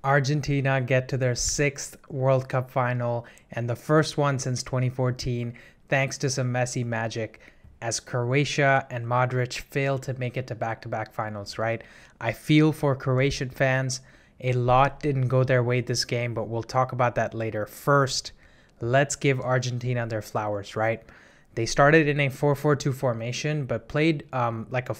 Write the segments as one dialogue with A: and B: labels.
A: Argentina get to their 6th World Cup final and the first one since 2014, thanks to some Messi magic, as Croatia and Modric failed to make it to back-to-back finals, right? I feel for Croatian fans. A lot didn't go their way this game, but we'll talk about that later. First, let's give Argentina their flowers, right? They started in a 4-4-2 formation, but played like a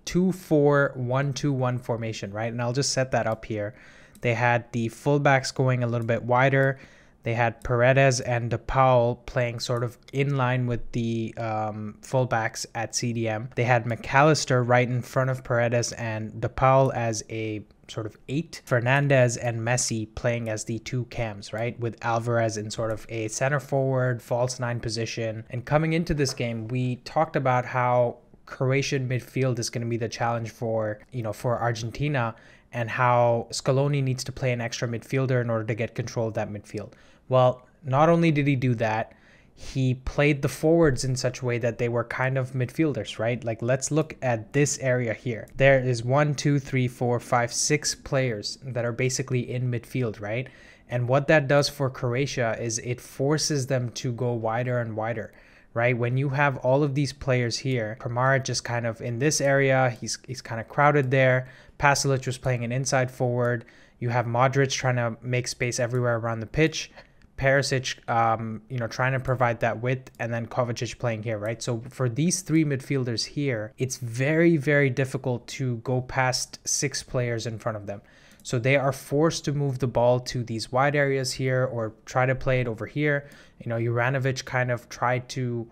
A: 2-4-1-2-1 formation, right? And I'll just set that up here. They had the fullbacks going a little bit wider. They had Paredes and De Paul playing sort of in line with the fullbacks at CDM. They had McAllister right in front of Paredes and De Paul as a sort of 8. Fernandez and Messi playing as the 2 cams, right? With Alvarez in sort of a center forward, false 9 position. And coming into this game, we talked about how Croatian midfield is going to be the challenge for Argentina, and how Scaloni needs to play an extra midfielder in order to get control of that midfield. Well, not only did he do that, he played the forwards in such a way that they were kind of midfielders, right? Like, let's look at this area here. There is 1, 2, 3, 4, 5, 6 players that are basically in midfield, right? And what that does for Croatia is it forces them to go wider and wider, right? When you have all of these players here, Kramaric just kind of in this area, he's kind of crowded there. Pasalic was playing an inside forward. You have Modric trying to make space everywhere around the pitch. Perisic, trying to provide that width, and then Kovacic playing here, right? So for these 3 midfielders here, it's very, very difficult to go past 6 players in front of them. So they are forced to move the ball to these wide areas here or try to play it over here. Juranovic kind of tried to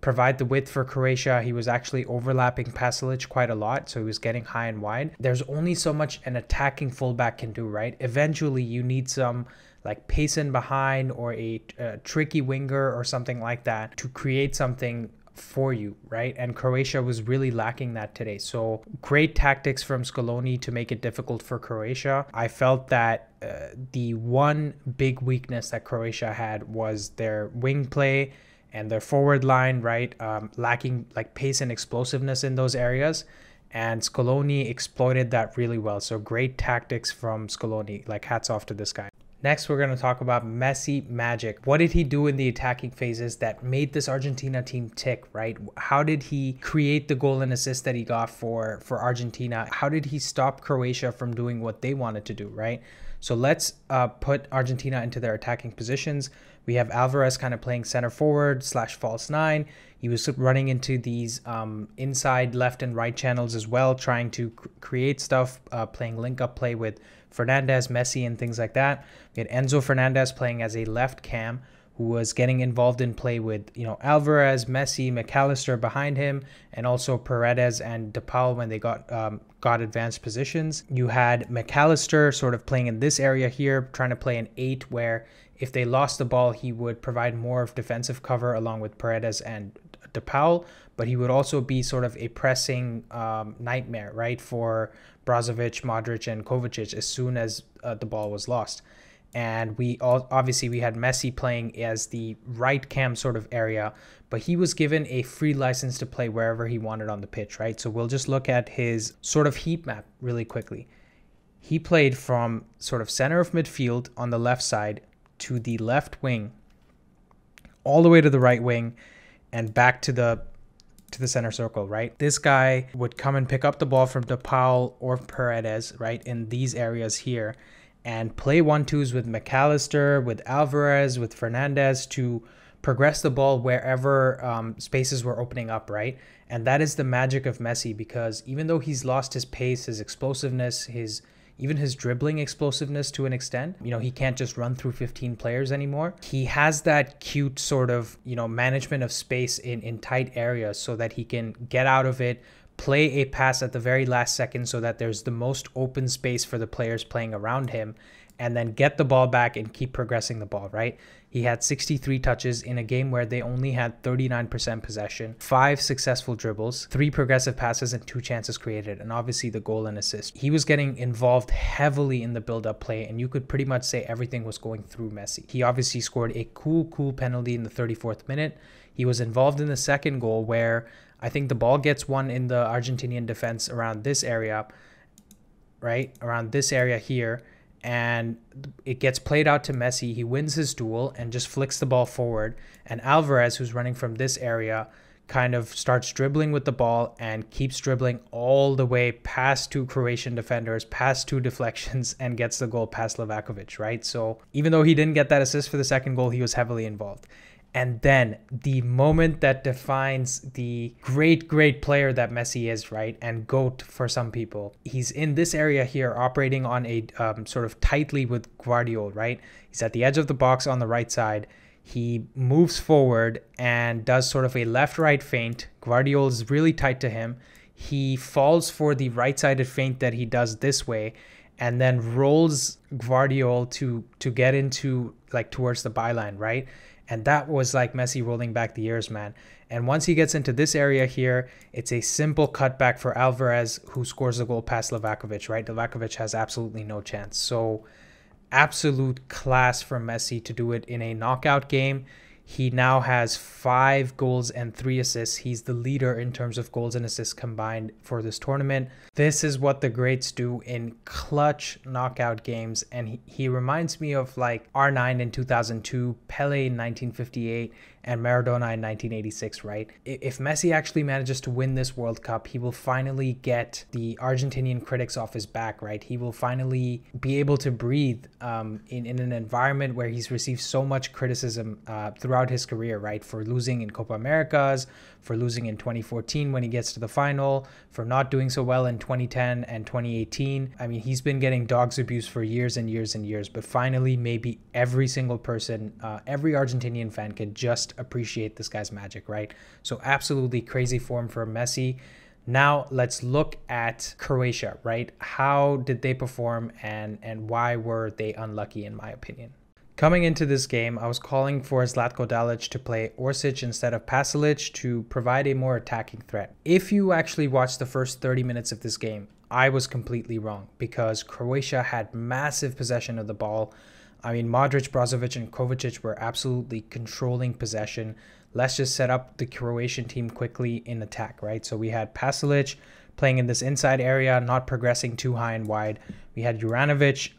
A: provide the width for Croatia. He was actually overlapping Pasalic quite a lot, so he was getting high and wide. There's only so much an attacking fullback can do, right? Eventually, you need some like pace in behind or a tricky winger or something like that to create something for you, right? And Croatia was really lacking that today. So great tactics from Scaloni to make it difficult for Croatia. I felt that the one big weakness that Croatia had was their wing play and their forward line, right? Lacking like pace and explosiveness in those areas. And Scaloni exploited that really well. So great tactics from Scaloni, like hats off to this guy. Next, we're going to talk about Messi magic. What did he do in the attacking phases that made this Argentina team tick, right? How did he create the goal and assist that he got for Argentina? How did he stop Croatia from doing what they wanted to do, right? So let's put Argentina into their attacking positions. We have Alvarez kind of playing center forward / false 9. He was running into these inside left and right channels as well, trying to create stuff, playing link-up play with Fernandez, Messi, and things like that. We had Enzo Fernandez playing as a left cam, who was getting involved in play with, Alvarez, Messi, McAllister behind him, and also Paredes and De Paul when they got advanced positions. You had McAllister sort of playing in this area here, trying to play an 8, where if they lost the ball, he would provide more of defensive cover along with Paredes and De Paul, but he would also be sort of a pressing nightmare, right, for Brozovic, Modric, and Kovacic as soon as the ball was lost. And we had Messi playing as the right cam sort of area, but he was given a free license to play wherever he wanted on the pitch, right? So we'll just look at his sort of heat map really quickly. He played from sort of center of midfield on the left side to the left wing, all the way to the right wing, and back to the center circle, right? This guy would come and pick up the ball from De Paul or Paredes, right, in these areas here, and play 1-2s with McAllister, with Alvarez, with Fernandez to progress the ball wherever spaces were opening up, right? And that is the magic of Messi, because even though he's lost his pace, his explosiveness, even his dribbling explosiveness to an extent, he can't just run through 15 players anymore. He has that cute sort of, management of space in tight areas so that he can get out of it, play a pass at the very last second so that there's the most open space for the players playing around him, and then get the ball back and keep progressing the ball, right? He had 63 touches in a game where they only had 39% possession, 5 successful dribbles, 3 progressive passes, and 2 chances created, and obviously the goal and assist. He was getting involved heavily in the build-up play, and you could pretty much say everything was going through Messi. He obviously scored a cool penalty in the 34th minute. He was involved in the second goal where I think the ball gets won in the Argentinian defense around this area, right? Around this area here. and it gets played out to Messi. He wins his duel and just flicks the ball forward. And Alvarez, who's running from this area, kind of starts dribbling with the ball and keeps dribbling all the way past two Croatian defenders, past two deflections, and gets the goal past Livakovic, right? So even though he didn't get that assist for the second goal, he was heavily involved. And then the moment that defines the great player that Messi is, right? And GOAT for some people. He's in this area here operating on a sort of tightly with Guardiola, right? He's at the edge of the box on the right side. He moves forward and does sort of a left-right feint. Guardiola is really tight to him. He falls for the right-sided feint that he does this way and then rolls Guardiola to get into like towards the byline, right? And that was like Messi rolling back the years, man. And once he gets into this area here, it's a simple cutback for Alvarez, who scores the goal past Livakovic, right? Livakovic has absolutely no chance. So absolute class for Messi to do it in a knockout game. He now has 5 goals and 3 assists. He's the leader in terms of goals and assists combined for this tournament. This is what the greats do in clutch knockout games. And he reminds me of like R9 in 2002, Pele in 1958, and Maradona in 1986, right? If Messi actually manages to win this World Cup, he will finally get the Argentinian critics off his back, right? He will finally be able to breathe in an environment where he's received so much criticism throughout his career, right? For losing in Copa Americas, for losing in 2014 when he gets to the final, for not doing so well in 2010 and 2018. I mean, he's been getting dogs abuse for years and years and years, but finally maybe every single person, every Argentinian fan can just appreciate this guy's magic, right? So absolutely crazy form for Messi. Now let's look at Croatia, right? How did they perform and why were they unlucky in my opinion? Coming into this game, I was calling for Zlatko Dalic to play Orsic instead of Pasalic to provide a more attacking threat. If you actually watched the first 30 minutes of this game, I was completely wrong because Croatia had massive possession of the ball. I mean, Modric, Brozovic, and Kovacic were absolutely controlling possession. Let's just set up the Croatian team quickly in attack, right? So we had Pasalic playing in this inside area, not progressing too high and wide. We had Juranovic,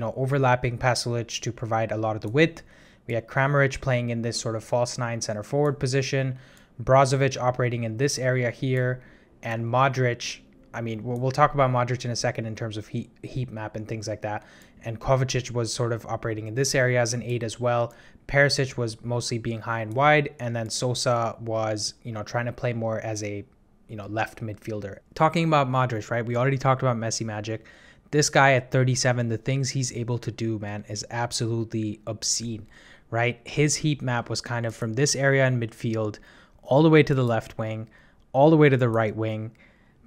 A: overlapping Pasalic to provide a lot of the width. We had Kramaric playing in this sort of false 9 center forward position. Brozovic operating in this area here. And Modric, I mean, we'll talk about Modric in a second in terms of heat map and things like that. And Kovacic was sort of operating in this area as an 8 as well. Perisic was mostly being high and wide. And then Sosa was, trying to play more as a, left midfielder. Talking about Modric, right? We already talked about Messi magic. This guy at 37, the things he's able to do, man, is absolutely obscene, right? His heat map was kind of from this area in midfield all the way to the left wing, all the way to the right wing,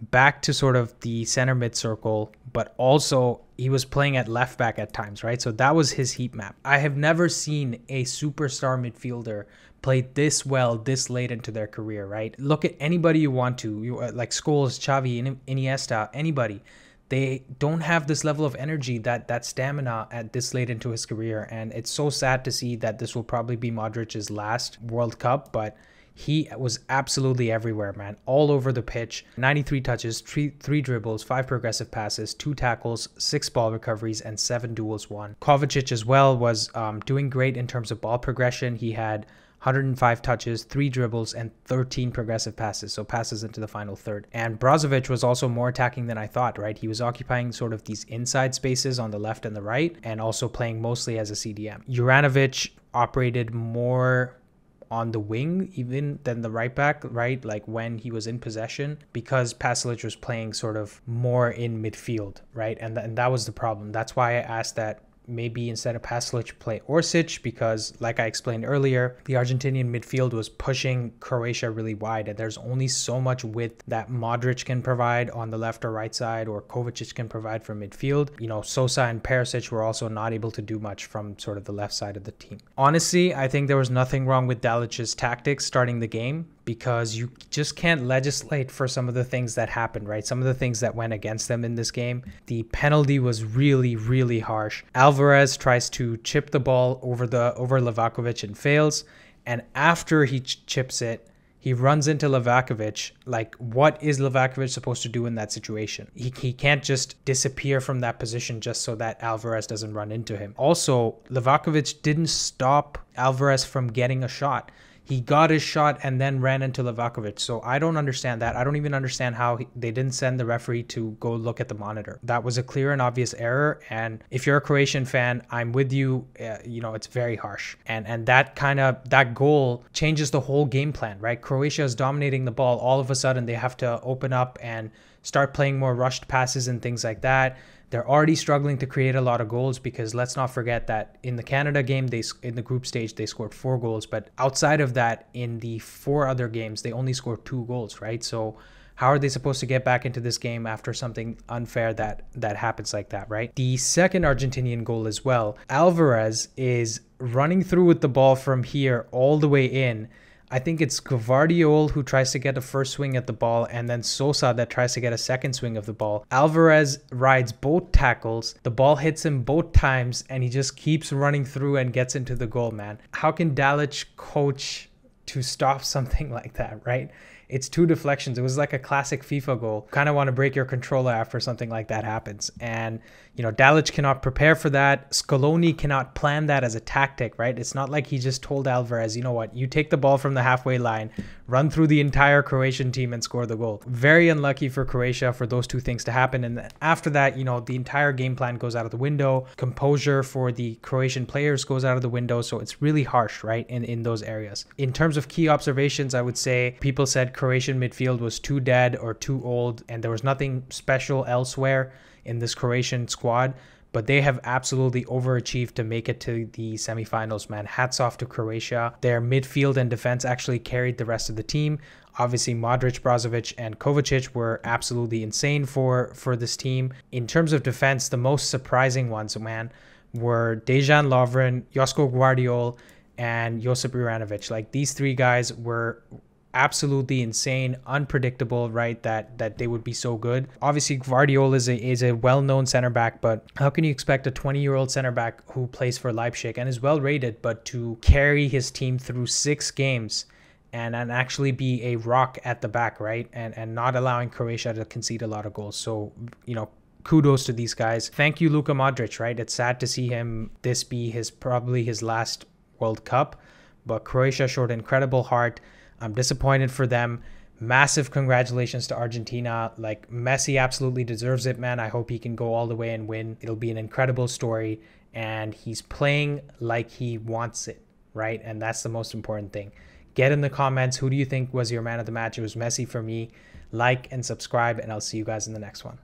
A: back to sort of the center mid circle, but also he was playing at left back at times, right? So that was his heat map. I have never seen a superstar midfielder play this well this late into their career, right? Look at anybody you want to, like Scholes, Xavi, Iniesta, anybody. They don't have this level of energy, that stamina at this late into his career. And it's so sad to see that this will probably be Modric's last World Cup, but he was absolutely everywhere, man. All over the pitch. 93 touches, 3 dribbles, 5 progressive passes, 2 tackles, 6 ball recoveries, and 7 duels won. Kovacic as well was doing great in terms of ball progression. He had 105 touches, 3 dribbles, and 13 progressive passes, so passes into the final third. And Brozovic was also more attacking than I thought, right? He was occupying sort of these inside spaces on the left and the right, and also playing mostly as a CDM. Juranovic operated more on the wing even than the right back, right? Like when he was in possession, because Pasalic was playing sort of more in midfield, right? And that was the problem. That's why I asked that maybe instead of Pasalic play Orsic, because like I explained earlier, the Argentinian midfield was pushing Croatia really wide, and there's only so much width that Modric can provide on the left or right side, or Kovacic can provide from midfield. Sosa and Perisic were also not able to do much from sort of the left side of the team. Honestly, I think there was nothing wrong with Dalic's tactics starting the game, because you just can't legislate for some of the things that happened, right? Some of the things that went against them in this game. The penalty was really, really harsh. Alvarez tries to chip the ball over Livakovic and fails. And after he chips it, He runs into Livakovic. Like, what is Livakovic supposed to do in that situation? He can't just disappear from that position just so that Alvarez doesn't run into him. Also, Livakovic didn't stop Alvarez from getting a shot. He got his shot and then ran into Livakovic. So I don't understand that. I don't even understand how they didn't send the referee to go look at the monitor. That was a clear and obvious error. And if you're a Croatian fan, I'm with you. It's very harsh. And that goal changes the whole game plan, right? Croatia is dominating the ball. All of a sudden, they have to open up and start playing more rushed passes and things like that. They're already struggling to create a lot of goals because let's not forget that in the Canada game, in the group stage, they scored 4 goals. But outside of that, in the 4 other games, they only scored 2 goals, right? So how are they supposed to get back into this game after something unfair that happens like that, right? The second Argentinian goal as well, Alvarez is running through with the ball from here all the way in. I think it's Gvardiol who tries to get a first swing at the ball and then Sosa that tries to get a second swing of the ball. Alvarez rides both tackles. The ball hits him both times and he just keeps running through and gets into the goal, man. How can Dalic coach to stop something like that, right? It's 2 deflections. It was like a classic FIFA goal. Kind of want to break your controller after something like that happens. And, Dalic cannot prepare for that. Scaloni cannot plan that as a tactic, right? It's not like he just told Alvarez, you know what, you take the ball from the halfway line, run through the entire Croatian team and score the goal. Very unlucky for Croatia for those 2 things to happen. And after that, the entire game plan goes out of the window. Composure for the Croatian players goes out of the window. So it's really harsh, right, in those areas. In terms of key observations, I would say people said Croatian midfield was too dead or too old, and there was nothing special elsewhere in this Croatian squad, but they have absolutely overachieved to make it to the semifinals, man. Hats off to Croatia. Their midfield and defense actually carried the rest of the team. Obviously, Modric, Brozovic, and Kovacic were absolutely insane for this team. In terms of defense, the most surprising ones, man, were Dejan Lovren, Josko Gvardiol, and Josip Juranovic. Like, these 3 guys were absolutely insane, unpredictable, right, that they would be so good. Obviously, Gvardiol is a well-known center back, but how can you expect a 20-year-old center back who plays for Leipzig and is well rated, but to carry his team through 6 games and actually be a rock at the back, right, and not allowing Croatia to concede a lot of goals? So, kudos to these guys. Thank you, Luka Modric, right? It's sad to see him this be probably his last World Cup, but Croatia showed incredible heart. I'm disappointed for them. Massive congratulations to Argentina. Like, Messi absolutely deserves it, man. I hope he can go all the way and win. It'll be an incredible story. And he's playing like he wants it, right? And that's the most important thing. Get in the comments. Who do you think was your man of the match? It was Messi for me. Like and subscribe, and I'll see you guys in the next one.